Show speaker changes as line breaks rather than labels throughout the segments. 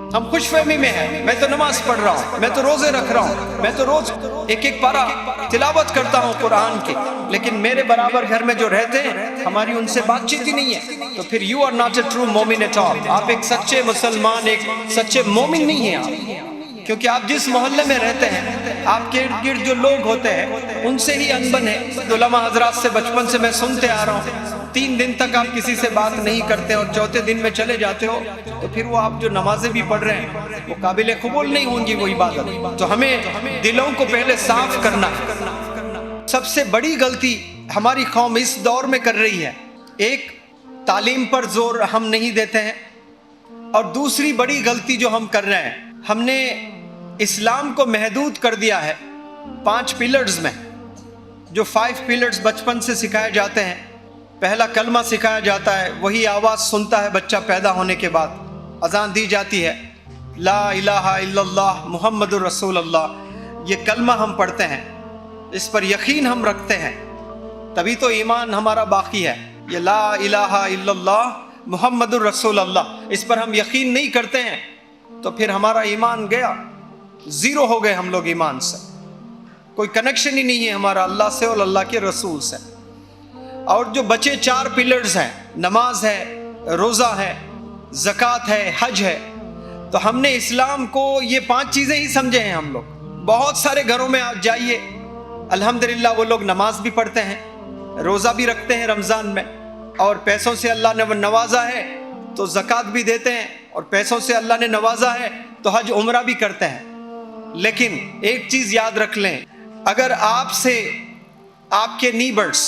ہم خوش فہمی میں ہیں، میں تو نماز پڑھ رہا ہوں، میں تو روزے رکھ رہا ہوں، میں تو روز ایک ایک پارہ تلاوت کرتا ہوں قرآن کی، لیکن میرے برابر گھر میں جو رہتے ہیں ہماری ان سے بات چیت ہی نہیں ہے، تو پھر you are not a true مومن at all۔ آپ ایک سچے مسلمان، ایک سچے مومن نہیں ہیں آپ، کیونکہ آپ جس محلے میں رہتے ہیں، آپ کے ارد گرد جو لوگ ہوتے ہیں ان سے ہی انبن ہے۔ علماء حضرات سے بچپن سے میں سنتے آ رہا ہوں، 3 دن تک آپ کسی سے بات نہیں کرتے اور چوتھے دن میں چلے جاتے ہو، تو پھر وہ آپ جو نمازیں بھی پڑھ رہے ہیں وہ قابل قبول نہیں ہوں گی وہ عبادت۔ تو ہمیں دلوں کو پہلے صاف کرنا ہے۔ سب سے بڑی غلطی ہماری قوم اس دور میں کر رہی ہے، ایک تعلیم پر زور ہم نہیں دیتے ہیں، اور دوسری بڑی غلطی جو ہم کر رہے ہیں، ہم نے اسلام کو محدود کر دیا ہے 5 پلرز میں، جو 5 پلرز بچپن سے سکھائے جاتے ہیں۔ پہلا کلمہ سکھایا جاتا ہے، وہی آواز سنتا ہے بچہ پیدا ہونے کے بعد، اذان دی جاتی ہے، لا الہ الا اللہ محمد الرسول اللہ، یہ کلمہ ہم پڑھتے ہیں، اس پر یقین ہم رکھتے ہیں، تبھی تو ایمان ہمارا باقی ہے۔ یہ لا الہ الا اللہ محمد الرسول اللہ، اس پر ہم یقین نہیں کرتے ہیں تو پھر ہمارا ایمان گیا، زیرو ہو گئے ہم لوگ ایمان سے، کوئی کنیکشن ہی نہیں ہے ہمارا اللہ سے اور اللہ کے رسول سے۔ اور جو بچے 4 پلرز ہیں، نماز ہے، روزہ ہے، زکوٰۃ ہے، حج ہے، تو ہم نے اسلام کو یہ 5 چیزیں ہی سمجھے ہیں ہم لوگ۔ بہت سارے گھروں میں آپ جائیے، الحمدللہ وہ لوگ نماز بھی پڑھتے ہیں، روزہ بھی رکھتے ہیں رمضان میں، اور پیسوں سے اللہ نے نوازا ہے تو زکوٰۃ بھی دیتے ہیں، اور پیسوں سے اللہ نے نوازا ہے تو حج عمرہ بھی کرتے ہیں۔ لیکن ایک چیز یاد رکھ لیں، اگر آپ سے آپ کے نیبرز،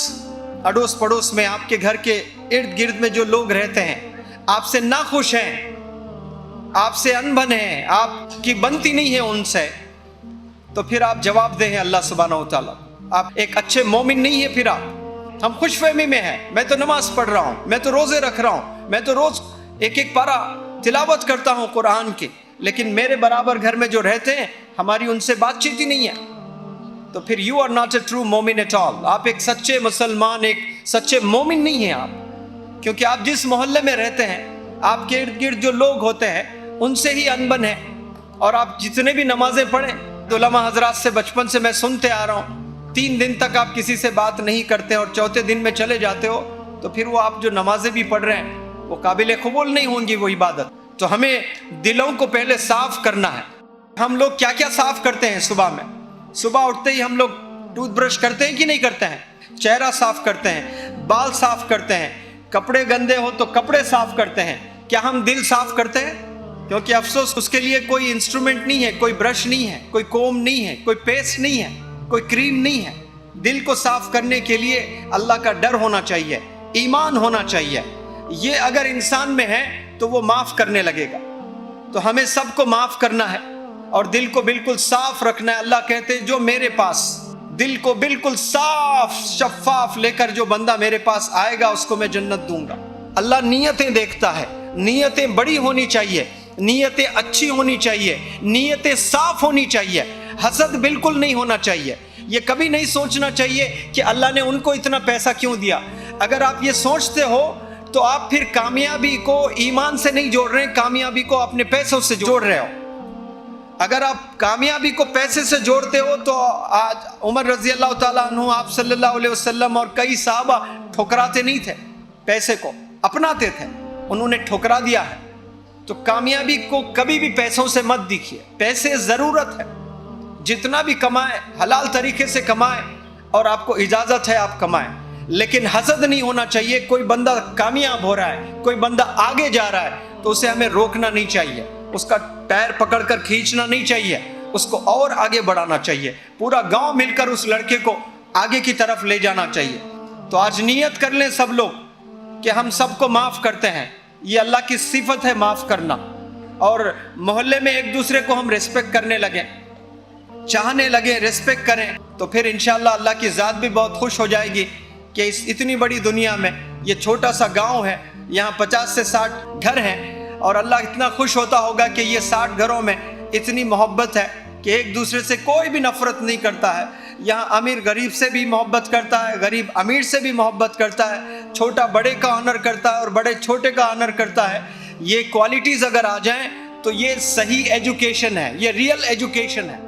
اڑوس پڑوس میں، آپ کے گھر کے ارد گرد میں جو لوگ رہتے ہیں، آپ سے ناخوش ہیں، آپ سے انبن ہیں، آپ کی بنتی نہیں ہے ان سے، تو پھر آپ جواب دیں اللہ سبحانہ و تعالیٰ، آپ ایک اچھے مومن نہیں ہیں۔ پھر آپ، ہم خوش فہمی میں ہیں، میں تو نماز پڑھ رہا ہوں، میں تو روزے رکھ رہا ہوں، میں تو روز ایک ایک پارہ تلاوت کرتا ہوں قرآن کی، لیکن میرے برابر گھر میں جو رہتے ہیں ہماری ان سے بات چیت ہی نہیں ہے، تو پھر you are not a true مومن at all۔ آپ ایک سچے مسلمان، ایک سچے مومن نہیں ہیں آپ، کیونکہ آپ جس محلے میں رہتے ہیں، آپ کے ارد گرد جو لوگ ہوتے ہیں ان سے ہی انبن ہے، اور آپ جتنے بھی نمازیں پڑھیں، علماء حضرات سے بچپن سے میں سنتے آ رہا ہوں، 3 دن تک آپ کسی سے بات نہیں کرتے اور چوتھے دن میں چلے جاتے ہو، تو پھر وہ آپ جو نمازیں بھی پڑھ رہے ہیں وہ قابل قبول نہیں ہوں گی وہ عبادت۔ تو ہمیں دلوں کو پہلے صاف کرنا ہے۔ ہم لوگ کیا کیا صاف کرتے ہیں صبح میں؟ صبح اٹھتے ہی ہم لوگ ٹوتھ برش کرتے ہیں کہ نہیں کرتے ہیں؟ چہرہ صاف کرتے ہیں، بال صاف کرتے ہیں، کپڑے گندے ہو تو کپڑے صاف کرتے ہیں، کیا ہم دل صاف کرتے ہیں؟ کیونکہ افسوس اس کے لیے کوئی انسٹرومنٹ نہیں ہے، کوئی برش نہیں ہے، کوئی کوم نہیں ہے، کوئی پیسٹ نہیں ہے، کوئی کریم نہیں ہے۔ دل کو صاف کرنے کے لیے اللہ کا ڈر ہونا چاہیے، ایمان ہونا چاہیے، یہ اگر انسان میں ہے تو وہ معاف کرنے لگے گا۔ تو ہمیں سب کو معاف کرنا ہے اور دل کو بالکل صاف رکھنا ہے۔ اللہ کہتے ہیں جو میرے پاس دل کو بالکل صاف شفاف لے کر جو بندہ میرے پاس آئے گا اس کو میں جنت دوں گا۔ اللہ نیتیں دیکھتا ہے، نیتیں بڑی ہونی چاہیے، نیتیں اچھی ہونی چاہیے، نیتیں صاف ہونی چاہیے، حسد بالکل نہیں ہونا چاہیے۔ یہ کبھی نہیں سوچنا چاہیے کہ اللہ نے ان کو اتنا پیسہ کیوں دیا۔ اگر آپ یہ سوچتے ہو تو آپ پھر کامیابی کو ایمان سے نہیں جوڑ رہے ہیں، کامیابی کو اپنے پیسوں سے جوڑ رہے ہو۔ اگر آپ کامیابی کو پیسے سے جوڑتے ہو تو آج عمر رضی اللہ تعالیٰ عنہ، آپ صلی اللہ علیہ وسلم اور کئی صحابہ ٹھکراتے نہیں تھے، پیسے کو اپناتے تھے، انہوں نے ٹھکرا دیا ہے۔ تو کامیابی کو کبھی بھی پیسوں سے مت دیکھیے، پیسے ضرورت ہے، جتنا بھی کمائیں حلال طریقے سے کمائیں، اور آپ کو اجازت ہے آپ کمائیں، لیکن حسد نہیں ہونا چاہیے۔ کوئی بندہ کامیاب ہو رہا ہے، کوئی بندہ آگے جا رہا ہے تو اسے ہمیں روکنا نہیں چاہیے، اس کا ٹائر پکڑ کر کھینچنا نہیں چاہیے، اس کو اور آگے بڑھانا چاہیے، پورا گاؤں مل کر اس لڑکے کو آگے کی طرف لے جانا چاہیے۔ تو آج نیت کر لیں سب لوگ کہ ہم سب کو معاف کرتے ہیں، یہ اللہ کی صفت ہے معاف کرنا، اور محلے میں ایک دوسرے کو ہم ریسپیکٹ کرنے لگیں، چاہنے لگیں، ریسپیکٹ کریں، تو پھر انشاءاللہ اللہ کی ذات بھی بہت خوش ہو جائے گی کہ اس اتنی بڑی دنیا میں یہ چھوٹا سا گاؤں ہے، یہاں 50 سے 60 گھر ہیں، اور اللہ اتنا خوش ہوتا ہوگا کہ یہ 60 گھروں میں اتنی محبت ہے کہ ایک دوسرے سے کوئی بھی نفرت نہیں کرتا ہے۔ یہاں امیر غریب سے بھی محبت کرتا ہے، غریب امیر سے بھی محبت کرتا ہے، چھوٹا بڑے کا آنر کرتا ہے اور بڑے چھوٹے کا آنر کرتا ہے۔ یہ کوالٹیز اگر آ جائیں تو یہ صحیح ایجوکیشن ہے، یہ ریئل ایجوکیشن ہے۔